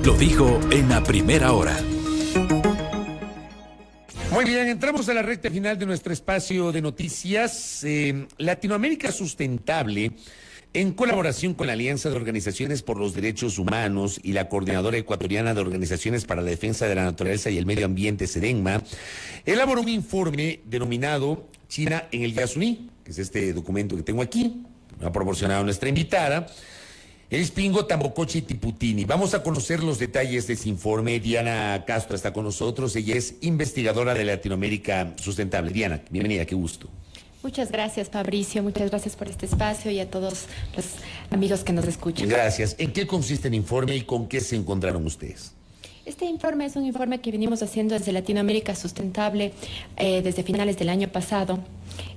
Lo dijo en la primera hora. Muy bien, entramos a la recta final de nuestro espacio de noticias. Latinoamérica Sustentable, en colaboración con la Alianza de Organizaciones por los Derechos Humanos y la Coordinadora Ecuatoriana de Organizaciones para la Defensa de la Naturaleza y el Medio Ambiente, SEDENMA, elaboró un informe denominado China en el Yasuní, que es este documento que tengo aquí, me ha proporcionado nuestra invitada, Ishpingo Tambocochi Tiputini. Vamos a conocer los detalles de ese informe. Diana Castro está con nosotros, ella es investigadora de Latinoamérica Sustentable. Diana, bienvenida, qué gusto. Muchas gracias, Fabricio, muchas gracias por este espacio y a todos los amigos que nos escuchan. Gracias. ¿En qué consiste el informe y con qué se encontraron ustedes? Este informe es un informe que venimos haciendo desde Latinoamérica Sustentable desde finales del año pasado,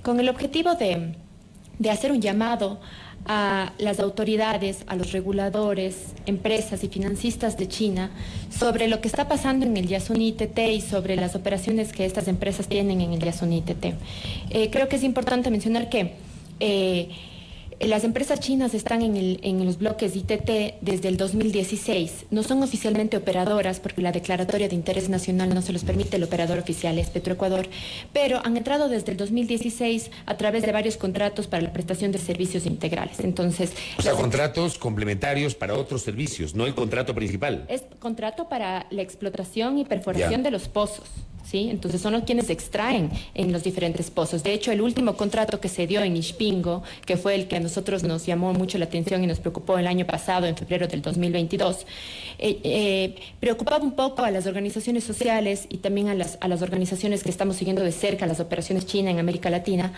con el objetivo de hacer un llamado a las autoridades, a los reguladores, empresas y financistas de China sobre lo que está pasando en el Yasuní ITT y sobre las operaciones que estas empresas tienen en el Yasuní ITT. Creo que es importante mencionar que las empresas chinas están en los bloques ITT desde el 2016. No son oficialmente operadoras porque la declaratoria de interés nacional no se los permite, el operador oficial es Petroecuador, pero han entrado desde el 2016 a través de varios contratos para la prestación de servicios integrales. Entonces, o sea, contratos complementarios para otros servicios, no el contrato principal. Es contrato para la explotación y perforación de los pozos. ¿Sí? Entonces son los quienes extraen en los diferentes pozos. De hecho, el último contrato que se dio en Ishpingo, que fue el que a nosotros nos llamó mucho la atención y nos preocupó el año pasado, en febrero del 2022, preocupaba un poco a las organizaciones sociales y también a las organizaciones que estamos siguiendo de cerca las operaciones chinas en América Latina,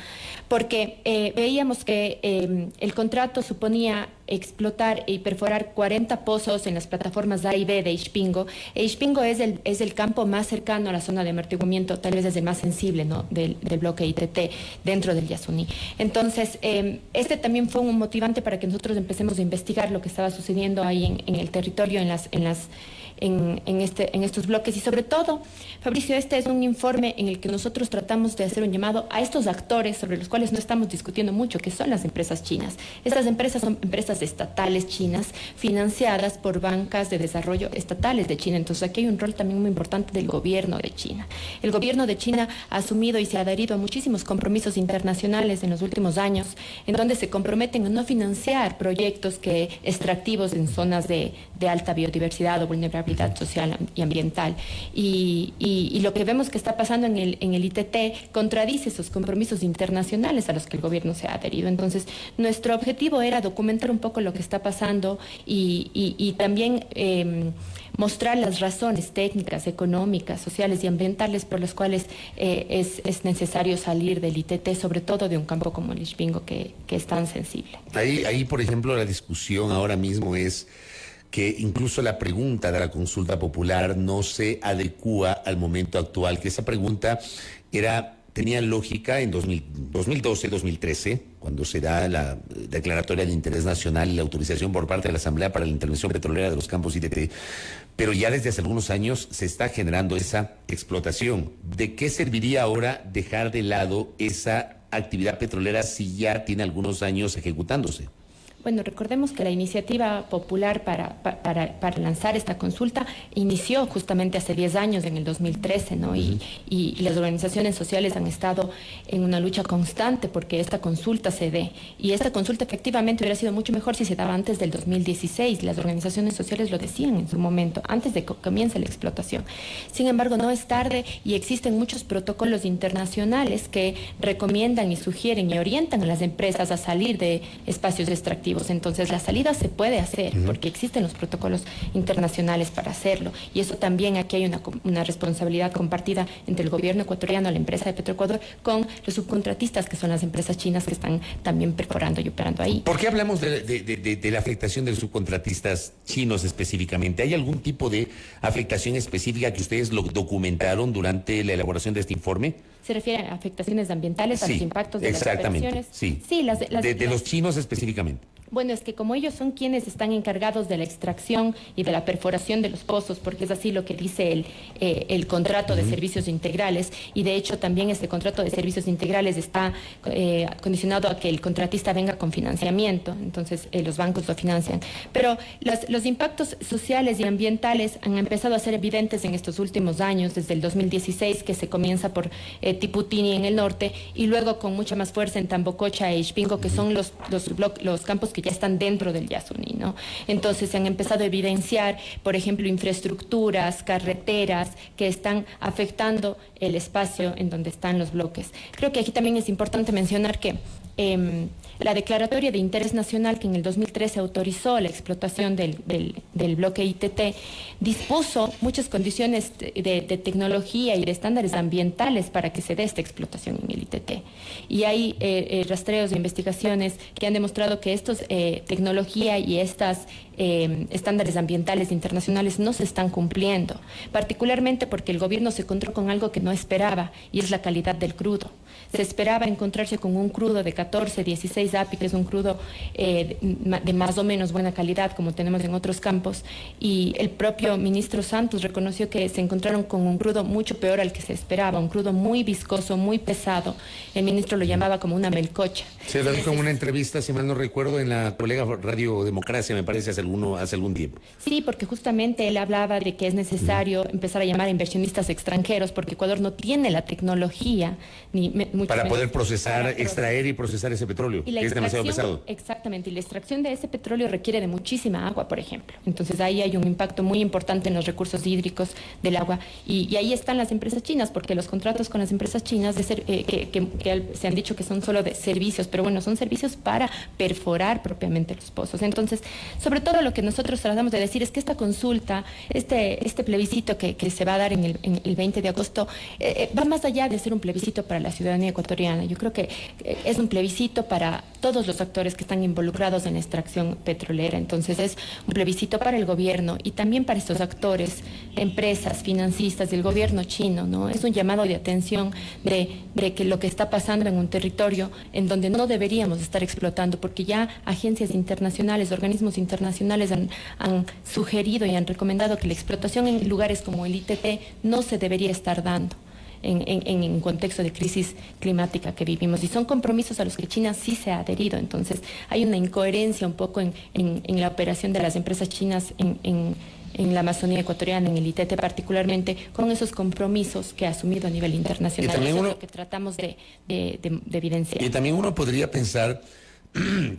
porque veíamos que el contrato suponía explotar y perforar 40 pozos en las plataformas A y B de Ishpingo. Ishpingo es el campo más cercano a la zona de amortiguamiento, tal vez es el más sensible, ¿no?, del bloque ITT dentro del Yasuní. Entonces, este también fue un motivante para que nosotros empecemos a investigar lo que estaba sucediendo ahí en el territorio, en estos bloques. Y sobre todo, Fabricio, este es un informe en el que nosotros tratamos de hacer un llamado a estos actores sobre los cuales no estamos discutiendo mucho, que son las empresas chinas. Estas empresas son empresas estatales chinas financiadas por bancas de desarrollo estatales de China. Entonces aquí hay un rol también muy importante del gobierno de China. El gobierno de China ha asumido y se ha adherido a muchísimos compromisos internacionales en los últimos años, en donde se comprometen a no financiar proyectos extractivos en zonas de alta biodiversidad o vulnerabilidad social y ambiental. Y lo que vemos que está pasando en el ITT contradice esos compromisos internacionales a los que el gobierno se ha adherido. Entonces, nuestro objetivo era documentar un poco lo que está pasando y también mostrar las razones técnicas, económicas, sociales y ambientales por las cuales es necesario salir del ITT, sobre todo de un campo como el Ishpingo que es tan sensible. Ahí, por ejemplo, la discusión ahora mismo es que incluso la pregunta de la consulta popular no se adecúa al momento actual, que esa pregunta tenía lógica en 2012, 2013, cuando se da la declaratoria de interés nacional y la autorización por parte de la Asamblea para la intervención petrolera de los campos ITT, pero ya desde hace algunos años se está generando esa explotación. ¿De qué serviría ahora dejar de lado esa actividad petrolera si ya tiene algunos años ejecutándose? Bueno, recordemos que la iniciativa popular para lanzar esta consulta inició justamente hace 10 años, en el 2013, ¿no? Y las organizaciones sociales han estado en una lucha constante porque esta consulta se dé. Y esta consulta efectivamente hubiera sido mucho mejor si se daba antes del 2016. Las organizaciones sociales lo decían en su momento, antes de que comience la explotación. Sin embargo, no es tarde y existen muchos protocolos internacionales que recomiendan y sugieren y orientan a las empresas a salir de espacios extractivos. Entonces la salida se puede hacer porque existen los protocolos internacionales para hacerlo, y eso también aquí hay una responsabilidad compartida entre el gobierno ecuatoriano, la empresa de Petroecuador, con los subcontratistas que son las empresas chinas que están también perforando y operando ahí. ¿Por qué hablamos de la afectación de los subcontratistas chinos específicamente? ¿Hay algún tipo de afectación específica que ustedes lo documentaron durante la elaboración de este informe? ¿Se refiere a afectaciones ambientales, a los impactos de las operaciones? Sí, Sí, de los chinos específicamente. Bueno, es que como ellos son quienes están encargados de la extracción y de la perforación de los pozos, porque es así lo que dice el contrato de servicios integrales, y de hecho también este contrato de servicios integrales está condicionado a que el contratista venga con financiamiento, entonces los bancos lo financian. Pero los impactos sociales y ambientales han empezado a ser evidentes en estos últimos años, desde el 2016, que se comienza por Tiputini en el norte, y luego con mucha más fuerza en Tambococha e Ixpingo, que son los campos que ya están dentro del Yasuní, ¿no? Entonces se han empezado a evidenciar, por ejemplo, infraestructuras, carreteras que están afectando el espacio en donde están los bloques. Creo que aquí también es importante mencionar que la declaratoria de interés nacional que en el 2013 autorizó la explotación del bloque ITT dispuso muchas condiciones de tecnología y de estándares ambientales para que se dé esta explotación en el ITT. Y hay rastreos de investigaciones que han demostrado que estos tecnología y estas estándares ambientales internacionales no se están cumpliendo, particularmente porque el gobierno se encontró con algo que no esperaba, y es la calidad del crudo. Se esperaba encontrarse con un crudo de 14, 16 API, que es un crudo de más o menos buena calidad, como tenemos en otros campos, y el propio ministro Santos reconoció que se encontraron con un crudo mucho peor al que se esperaba, un crudo muy viscoso, muy pesado. El ministro lo llamaba como una melcocha. Se da como una entrevista, si mal no recuerdo, en la colega Radio Democracia, me parece, hace algún tiempo. Sí, porque justamente él hablaba de que es necesario empezar a llamar a inversionistas extranjeros, porque Ecuador no tiene la tecnología ni para poder procesar, extraer y procesar ese petróleo, que es demasiado pesado. Exactamente, y la extracción de ese petróleo requiere de muchísima agua, por ejemplo. Entonces ahí hay un impacto muy importante en los recursos hídricos del agua, y ahí están las empresas chinas, porque los contratos con las empresas chinas que se han dicho que son solo de servicios, pero bueno, son servicios para perforar propiamente los pozos. Entonces, sobre todo lo que nosotros tratamos de decir es que esta consulta, este plebiscito que se va a dar en el 20 de agosto, va más allá de ser un plebiscito para la ciudadanía ecuatoriana. Yo creo que es un plebiscito para todos los actores que están involucrados en la extracción petrolera. Entonces es un plebiscito para el gobierno y también para estos actores, empresas, financistas del gobierno chino, ¿no? Es un llamado de atención de que lo que está pasando en un territorio en donde no deberíamos estar explotando, porque ya agencias internacionales, organismos internacionales han sugerido y han recomendado que la explotación en lugares como el ITT no se debería estar dando en un contexto de crisis climática que vivimos, y son compromisos a los que China sí se ha adherido. Entonces hay una incoherencia un poco en la operación de las empresas chinas en la Amazonía ecuatoriana, en el ITT particularmente, con esos compromisos que ha asumido a nivel internacional. Eso es lo que tratamos de evidenciar. Y también uno podría pensar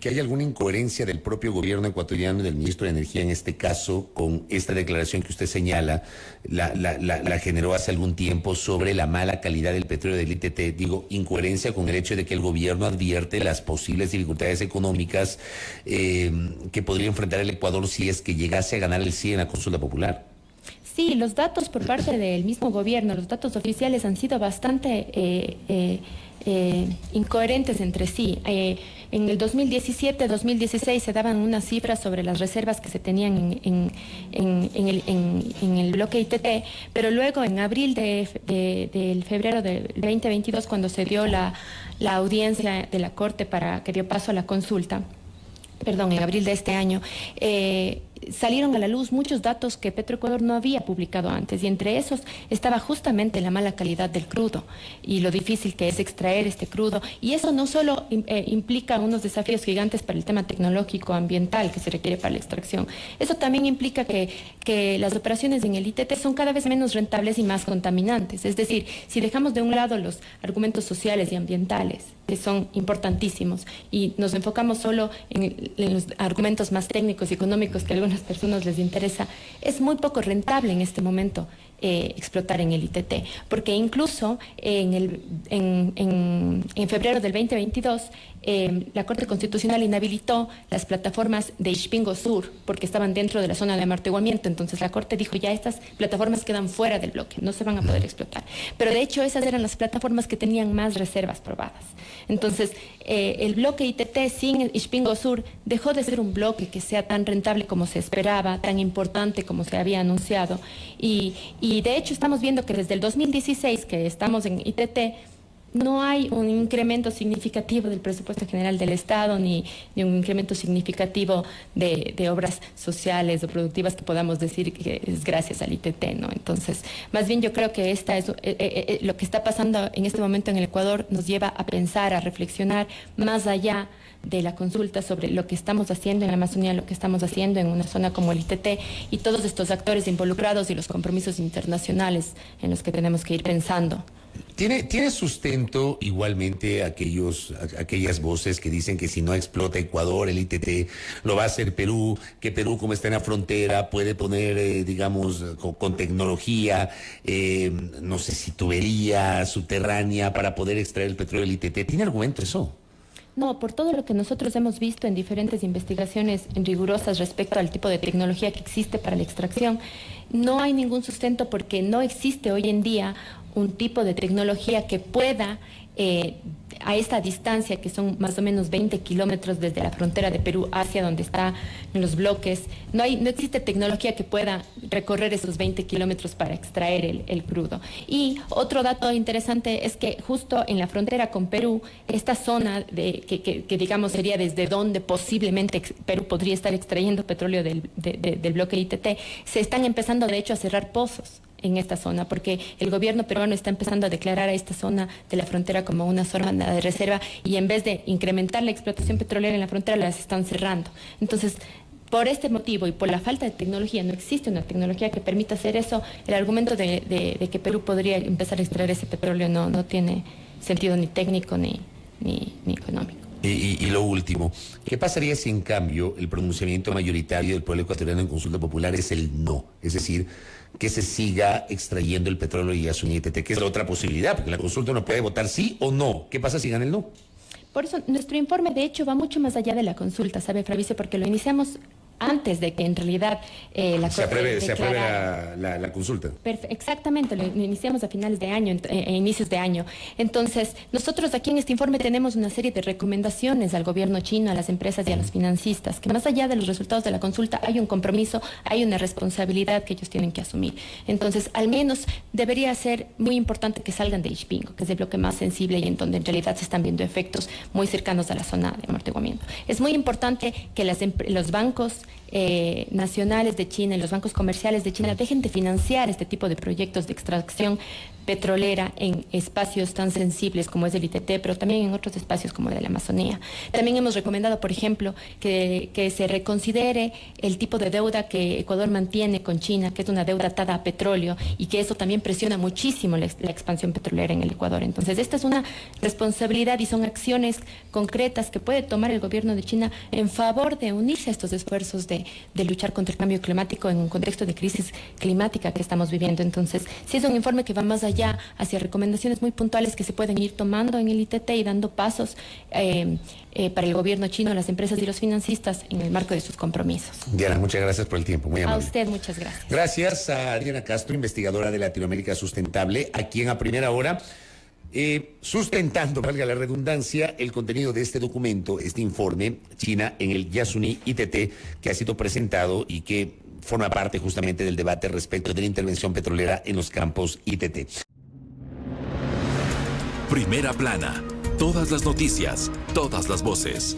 que hay alguna incoherencia del propio gobierno ecuatoriano y del ministro de Energía en este caso con esta declaración que usted señala, la generó hace algún tiempo sobre la mala calidad del petróleo del ITT. Digo, incoherencia con el hecho de que el gobierno advierte las posibles dificultades económicas que podría enfrentar el Ecuador si es que llegase a ganar el sí en la consulta popular. Sí, los datos por parte del mismo gobierno, los datos oficiales han sido bastante incoherentes entre sí. En el 2017-2016 se daban unas cifras sobre las reservas que se tenían en el bloque ITT, pero luego en abril del febrero del 2022, cuando se dio la audiencia de la Corte que dio paso a la consulta, en abril de este año, salieron a la luz muchos datos que Petroecuador no había publicado antes, y entre esos estaba justamente la mala calidad del crudo y lo difícil que es extraer este crudo, y eso no solo implica unos desafíos gigantes para el tema tecnológico ambiental que se requiere para la extracción, eso también implica que las operaciones en el ITT son cada vez menos rentables y más contaminantes. Es decir, si dejamos de un lado los argumentos sociales y ambientales, que son importantísimos, y nos enfocamos solo en los argumentos más técnicos y económicos que a algunas personas les interesa, es muy poco rentable en este momento explotar en el ITT, porque incluso en febrero del 2022 la Corte Constitucional inhabilitó las plataformas de Ixpingo Sur porque estaban dentro de la zona de amortiguamiento. Entonces la Corte dijo, ya estas plataformas quedan fuera del bloque, no se van a poder explotar. Pero de hecho esas eran las plataformas que tenían más reservas probadas. Entonces el bloque ITT sin Ixpingo Sur dejó de ser un bloque que sea tan rentable como se esperaba, tan importante como se había anunciado, y de hecho estamos viendo que desde el 2016 que estamos en ITT no hay un incremento significativo del presupuesto general del Estado, ni un incremento significativo de obras sociales o productivas que podamos decir que es gracias al ITT, ¿no? Entonces, más bien yo creo que esta es lo que está pasando en este momento en el Ecuador nos lleva a pensar, a reflexionar más allá de la consulta sobre lo que estamos haciendo en la Amazonía, lo que estamos haciendo en una zona como el ITT y todos estos actores involucrados y los compromisos internacionales en los que tenemos que ir pensando. ¿Tiene sustento igualmente aquellas voces que dicen que si no explota Ecuador, el ITT lo va a hacer Perú, que Perú, como está en la frontera, puede poner, digamos, con tecnología, no sé si tubería subterránea para poder extraer el petróleo del ITT? ¿Tiene argumento eso? No, por todo lo que nosotros hemos visto en diferentes investigaciones rigurosas respecto al tipo de tecnología que existe para la extracción, no hay ningún sustento porque no existe hoy en día un tipo de tecnología que pueda, a esta distancia, que son más o menos 20 kilómetros desde la frontera de Perú hacia donde están los bloques, no existe tecnología que pueda recorrer esos 20 kilómetros para extraer el crudo. Y otro dato interesante es que justo en la frontera con Perú, esta zona que digamos sería desde donde posiblemente Perú podría estar extrayendo petróleo del bloque ITT, se están empezando de hecho a cerrar pozos en esta zona, porque el gobierno peruano está empezando a declarar a esta zona de la frontera como una zona de reserva y en vez de incrementar la explotación petrolera en la frontera, las están cerrando. Entonces, por este motivo y por la falta de tecnología, no existe una tecnología que permita hacer eso, el argumento de que Perú podría empezar a extraer ese petróleo no tiene sentido ni técnico ni económico. Y lo último, ¿qué pasaría si en cambio el pronunciamiento mayoritario del pueblo ecuatoriano en consulta popular es el no? Es decir, que se siga extrayendo el petróleo y Yasuní ITT, que es la otra posibilidad, porque la consulta no puede votar sí o no. ¿Qué pasa si gana el no? Por eso nuestro informe de hecho va mucho más allá de la consulta, ¿sabe, Fabricio? Porque lo iniciamos antes de que en realidad se apruebe la consulta. Exactamente, lo iniciamos a finales de año, inicios de año. Entonces, nosotros aquí en este informe tenemos una serie de recomendaciones al gobierno chino, a las empresas y a los financistas, que más allá de los resultados de la consulta hay un compromiso, hay una responsabilidad que ellos tienen que asumir. Entonces, al menos debería ser muy importante que salgan de Ichpingo, que es el bloque más sensible y en donde en realidad se están viendo efectos muy cercanos a la zona de amortiguamiento. Es muy importante que los bancos nacionales de China y los bancos comerciales de China dejen de financiar este tipo de proyectos de extracción petrolera en espacios tan sensibles como es el ITT, pero también en otros espacios como el de la Amazonía. También hemos recomendado, por ejemplo, que se reconsidere el tipo de deuda que Ecuador mantiene con China, que es una deuda atada a petróleo y que eso también presiona muchísimo la expansión petrolera en el Ecuador. Entonces, esta es una responsabilidad y son acciones concretas que puede tomar el gobierno de China en favor de unirse a estos esfuerzos de luchar contra el cambio climático en un contexto de crisis climática que estamos viviendo. Entonces, sí es un informe que va más allá hacia recomendaciones muy puntuales que se pueden ir tomando en el ITT y dando pasos para el gobierno chino, las empresas y los financistas en el marco de sus compromisos. Diana, muchas gracias por el tiempo, muy amable. A usted, muchas gracias. Gracias a Diana Castro, investigadora de Latinoamérica Sustentable, aquí en A Primera Hora, sustentando, valga la redundancia, el contenido de este documento, este informe, China en el Yasuní ITT, que ha sido presentado y que forma parte justamente del debate respecto de la intervención petrolera en los campos ITT. Primera plana. Todas las noticias, todas las voces.